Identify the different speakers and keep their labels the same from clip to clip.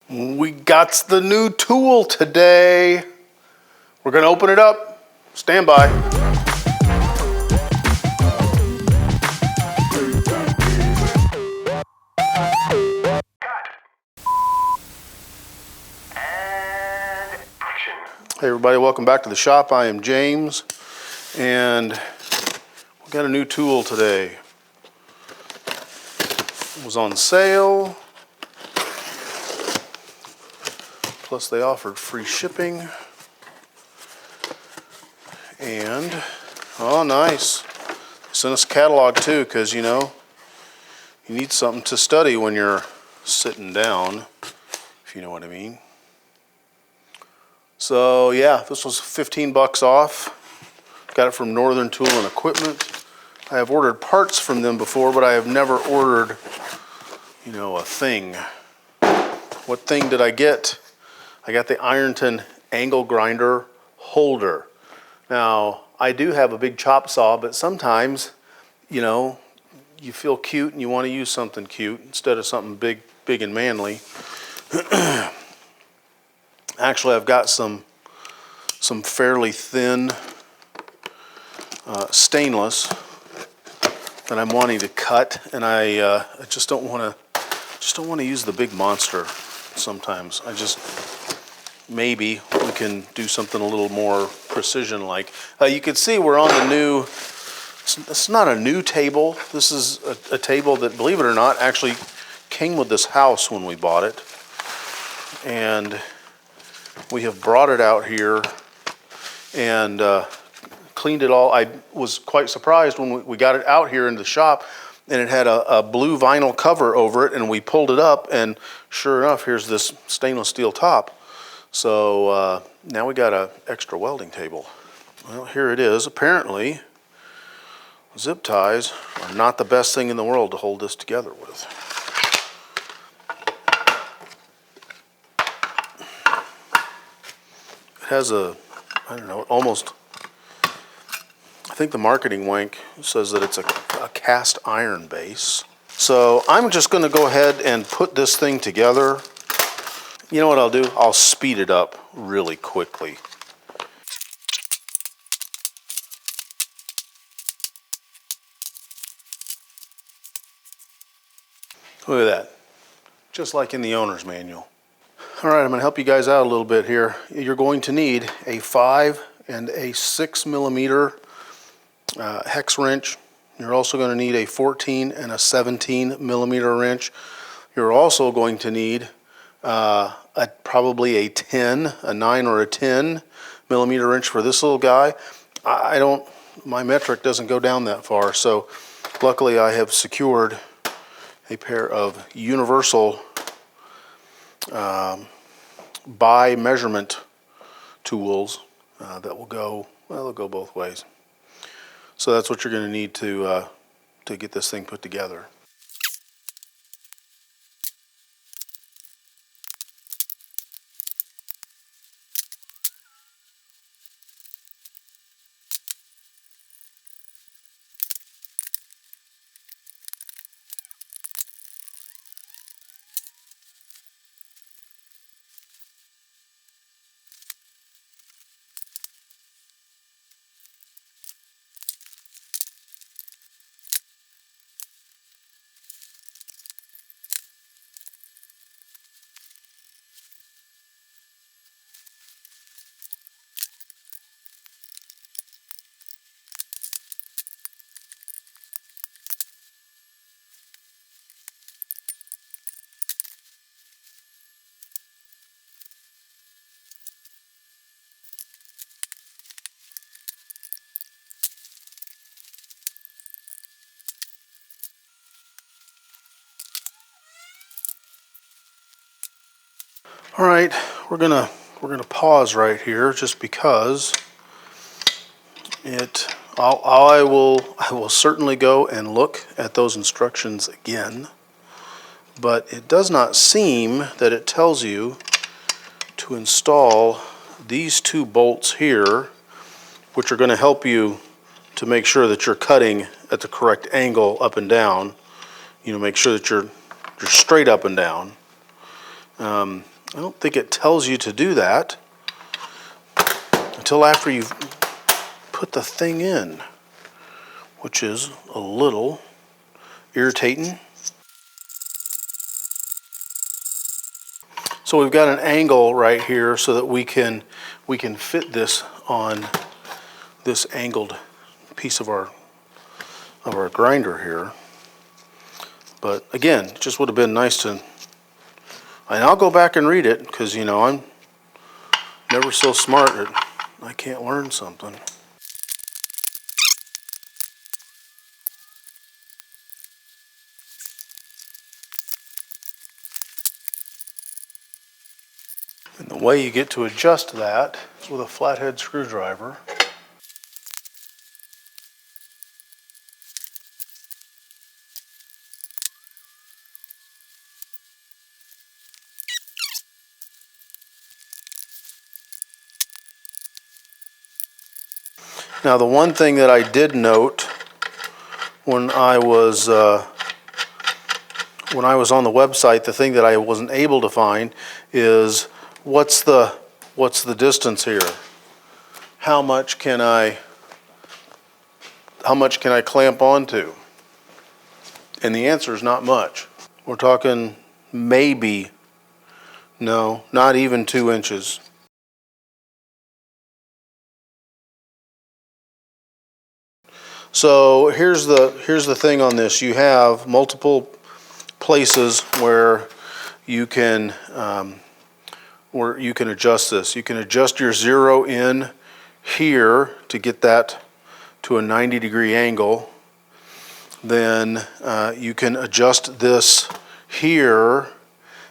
Speaker 1: We got the new tool today. We're gonna open it up. Stand by. Hey everybody, welcome back to the shop. I am James, and we got a new tool today. It was on sale, plus they offered free shipping, and oh nice, they sent us a catalog too, because you know, you need something to study when you're sitting down, if you know what I mean. So yeah, this was 15 bucks off. Got it from Northern Tool and Equipment. I have ordered parts from them before, but I have never ordered, you know, a thing. What thing did I get? I got the Ironton angle grinder holder. Now, I do have a big chop saw, but sometimes, you know, you feel cute and you want to use something cute instead of something big and manly. Actually, I've got some fairly thin stainless that I'm wanting to cut, and I just don't want to use the big monster. Sometimes maybe we can do something a little more precision like. You can see we're on the new. It's not a new table. This is a table that, believe it or not, actually came with this house when we bought it, and we have brought it out here and cleaned it all. I was quite surprised when we got it out here in the shop, and it had a blue vinyl cover over it, and we pulled it up, and sure enough, here's this stainless steel top. So now we got an extra welding table. Well, here it is. Apparently, zip ties are not the best thing in the world to hold this together with. It has a, I don't know, almost, I think the marketing wank says that it's a cast iron base. So I'm just going to go ahead and put this thing together. You know what I'll do? I'll speed it up really quickly. Look at that. Just like in the owner's manual. All right, I'm going to help you guys out a little bit here. You're going to need a 5 and a 6 millimeter hex wrench. You're also going to need a 14 and a 17 millimeter wrench. You're also going to need probably a 9 or a 10 millimeter wrench for this little guy. My metric doesn't go down that far, so luckily I have secured a pair of universal by measurement tools that will go, well, they'll go both ways. So that's what you're going to need to get this thing put together. All right, we're gonna pause right here just because I will certainly go and look at those instructions again, but it does not seem that it tells you to install these two bolts here, which are going to help you to make sure that you're cutting at the correct angle up and down. You know, make sure that you're straight up and down. I don't think it tells you to do that until after you've put the thing in, which is a little irritating. So we've got an angle right here so that we can fit this on this angled piece of our grinder here. But again, it just would have been nice to, and I'll go back and read it because, you know, I'm never so smart that I can't learn something. And the way you get to adjust that is with a flathead screwdriver. Now the one thing that I did note when I was on the website, the thing that I wasn't able to find is what's the distance here? How much can I clamp onto? And the answer is not much. We're talking maybe, no, not even 2 inches. So here's the thing on this. You have multiple places where you can adjust this. You can adjust your zero in here to get that to a 90-degree angle. Then you can adjust this here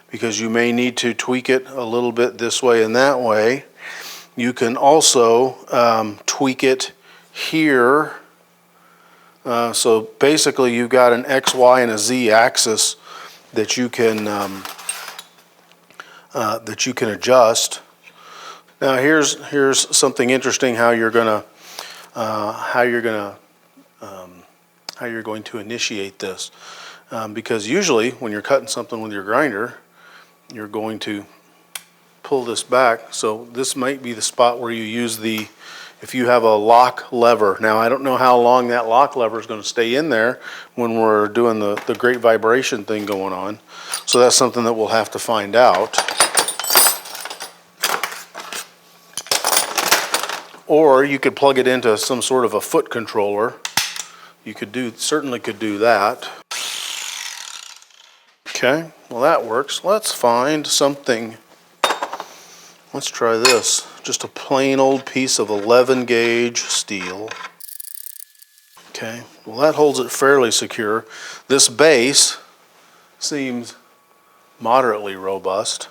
Speaker 1: because you may need to tweak it a little bit this way and that way. You can also tweak it here. So basically you've got an X, Y, and a Z axis that you can adjust. Now here's something interesting how you're going to initiate this, because usually when you're cutting something with your grinder, you're going to pull this back. So this might be the spot where you use if you have a lock lever. Now I don't know how long that lock lever is going to stay in there when we're doing the great vibration thing going on. So that's something that we'll have to find out. Or you could plug it into some sort of a foot controller. You certainly could do that. Okay, well that works. Let's find something. Let's try this. Just a plain old piece of 11 gauge steel. Okay, well that holds it fairly secure. This base seems moderately robust,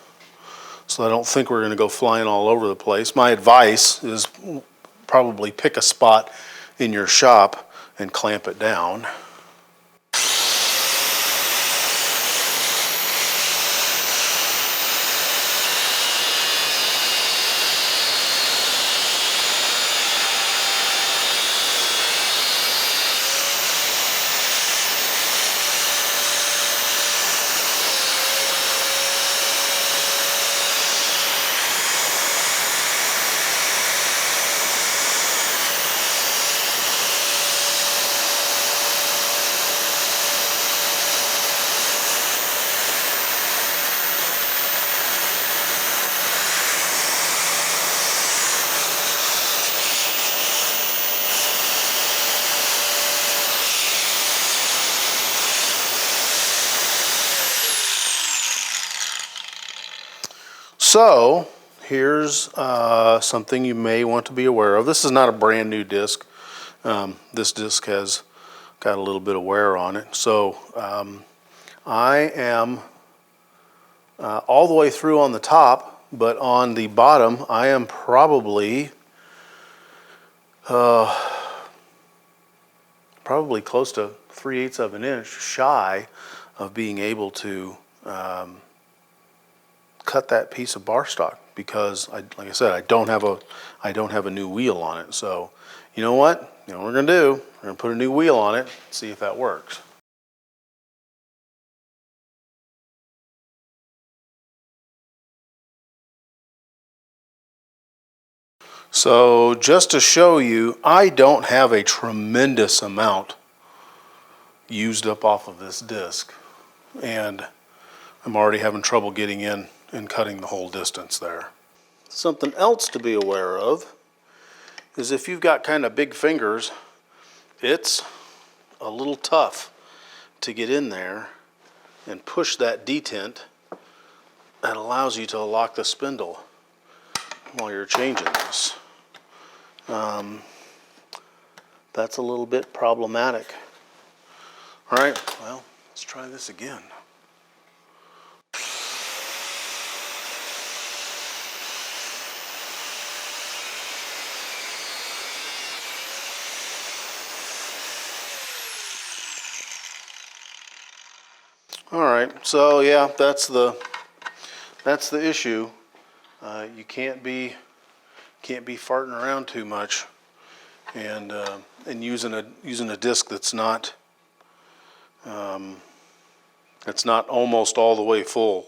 Speaker 1: so I don't think we're going to go flying all over the place. My advice is probably pick a spot in your shop and clamp it down. So here's something you may want to be aware of. This is not a brand new disc. This disc has got a little bit of wear on it. So I am all the way through on the top, but on the bottom I am probably close to 3/8 of an inch shy of being able to cut that piece of bar stock, because like I said, I don't have a new wheel on it. So you know what we're gonna do? We're gonna put a new wheel on it, see if that works. So just to show you, I don't have a tremendous amount used up off of this disc, and I'm already having trouble getting in and cutting the whole distance there. Something else to be aware of is if you've got kind of big fingers, it's a little tough to get in there and push that detent that allows you to lock the spindle while you're changing this. That's a little bit problematic. All right, well, let's try this again. All right, so yeah, that's the issue. You can't be farting around too much, and using a disc that's not almost all the way full.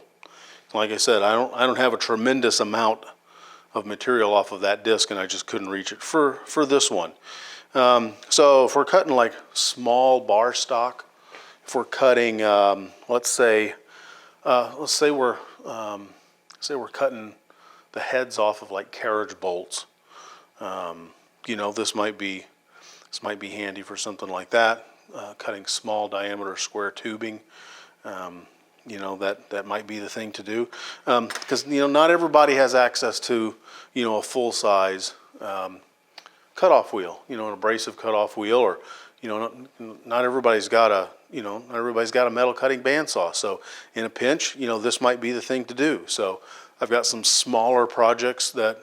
Speaker 1: Like I said, I don't have a tremendous amount of material off of that disc, and I just couldn't reach it for this one. So if we're cutting like small bar stock, if we're cutting, let's say we're cutting the heads off of like carriage bolts. You know, this might be handy for something like that. Cutting small diameter square tubing. You know, that might be the thing to do, because you know, not everybody has access to, you know, a full size cutoff wheel. You know, an abrasive cutoff wheel, or you know, not everybody's got a metal cutting bandsaw. So in a pinch, you know, this might be the thing to do. So I've got some smaller projects that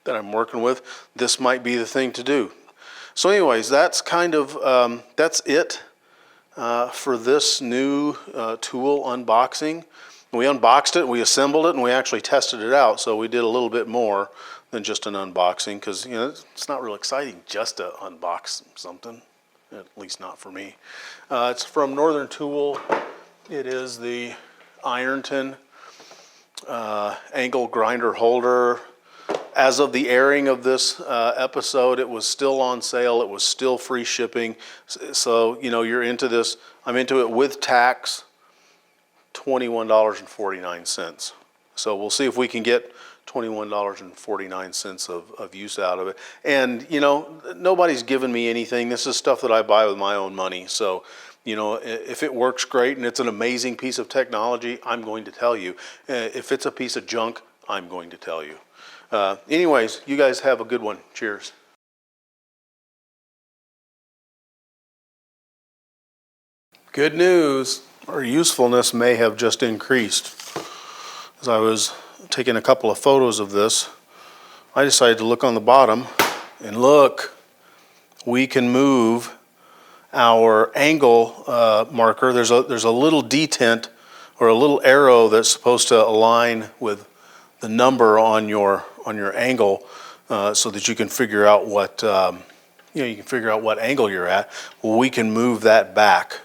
Speaker 1: I'm working with. This might be the thing to do. So anyways, that's kind of that's it for this new tool unboxing. We unboxed it, we assembled it, and we actually tested it out. So we did a little bit more than just an unboxing, because you know, it's not real exciting just to unbox something. At least not for me. It's from Northern Tool. It is the Ironton angle grinder holder. As of the airing of this episode, it was still on sale. It was still free shipping. So, you know, you're into this. I'm into it with tax, $21.49. So we'll see if we can get $21.49 of use out of it. And, you know, nobody's given me anything. This is stuff that I buy with my own money. So, you know, if it works great and it's an amazing piece of technology, I'm going to tell you. If it's a piece of junk, I'm going to tell you. Anyways, you guys have a good one. Cheers. Good news. Our usefulness may have just increased. As I was taking a couple of photos of this, I decided to look on the bottom, and look, we can move our angle marker. There's a little detent or a little arrow that's supposed to align with the number on your angle, so that you can figure out what what angle you're at. Well, we can move that back.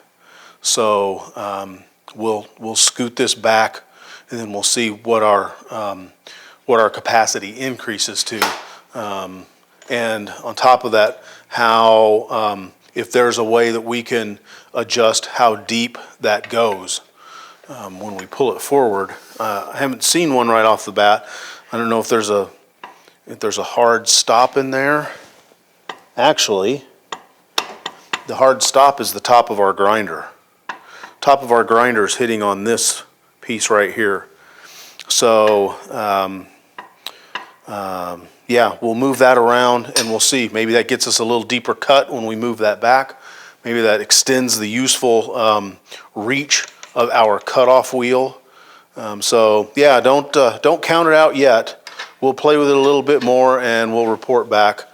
Speaker 1: So we'll scoot this back, and then we'll see what our capacity increases to, and on top of that, how if there's a way that we can adjust how deep that goes when we pull it forward. I haven't seen one right off the bat. I don't know if there's a hard stop in there. Actually, the hard stop is the top of our grinder. Top of our grinder is hitting on this piece right here. So yeah, we'll move that around and we'll see. Maybe that gets us a little deeper cut when we move that back. Maybe that extends the useful reach of our cutoff wheel. So yeah, don't count it out yet. We'll play with it a little bit more, and we'll report back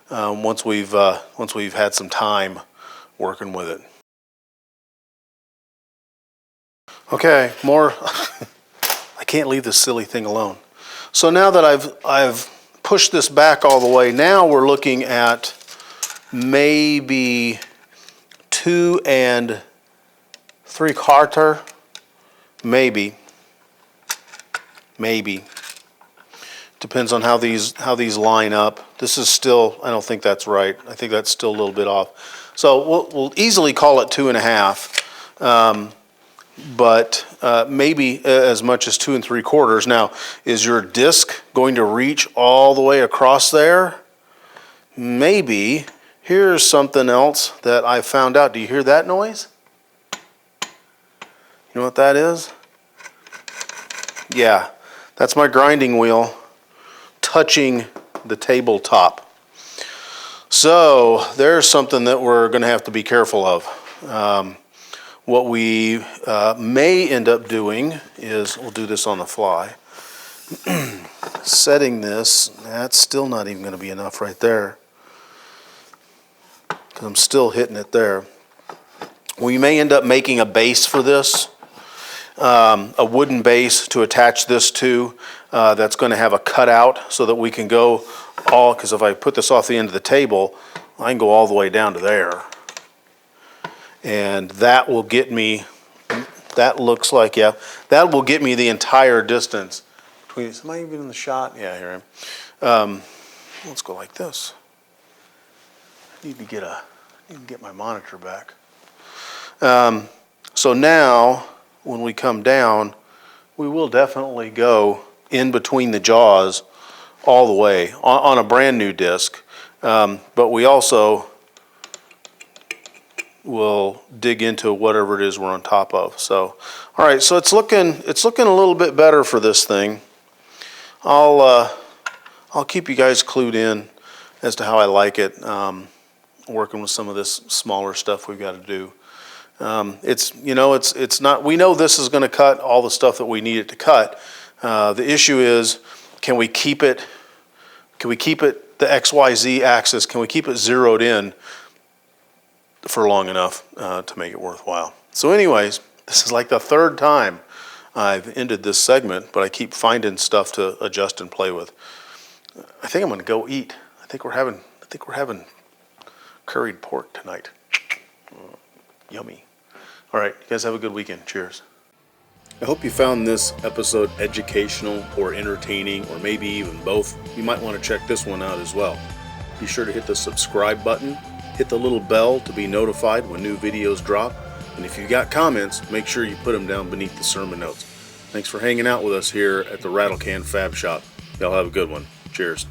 Speaker 1: once we've had some time working with it. Okay, more. I can't leave this silly thing alone. So now that I've pushed this back all the way, now we're looking at maybe 2 3/4, maybe Depends on how these line up. This is still, I don't think that's right. I think that's still a little bit off. So we'll easily call it 2.5, but maybe as much as 2 3/4. Now, is your disc going to reach all the way across there? Maybe. Here's something else that I found out. Do you hear that noise? You know what that is? Yeah, that's my grinding wheel touching the tabletop. So there's something that we're going to have to be careful of. What we may end up doing is, we'll do this on the fly, setting this. That's still not even going to be enough right there, because I'm still hitting it there. We may end up making a base for this, a wooden base to attach this to, that's going to have a cutout so that we can go all, because if I put this off the end of the table, I can go all the way down to there. And that will get me, that looks like, yeah, that will get me the entire distance between, am I even in the shot? Yeah, here I am. Let's go like this. I need to get my monitor back. So now, when we come down, we will definitely go in between the jaws all the way on a brand new disc, but we also will dig into whatever it is we're on top of. So, all right, so it's looking a little bit better for this thing. I'll keep you guys clued in as to how I like it, working with some of this smaller stuff we've got to do. It's not, we know this is going to cut all the stuff that we need it to cut. The issue is, can we keep it the XYZ axis, can we keep it zeroed in for long enough to make it worthwhile? So anyways, this is like the third time I've ended this segment, but I keep finding stuff to adjust and play with. I think I'm going to go eat. I think we're having curried pork tonight. Yummy. All right, you guys have a good weekend. Cheers. I hope you found this episode educational or entertaining, or maybe even both. You might want to check this one out as well. Be sure to hit the subscribe button, hit the little bell to be notified when new videos drop, and if you got comments, make sure you put them down beneath the sermon notes. Thanks for hanging out with us here at the RATTLECAN Fab Shop. Y'all have a good one. Cheers.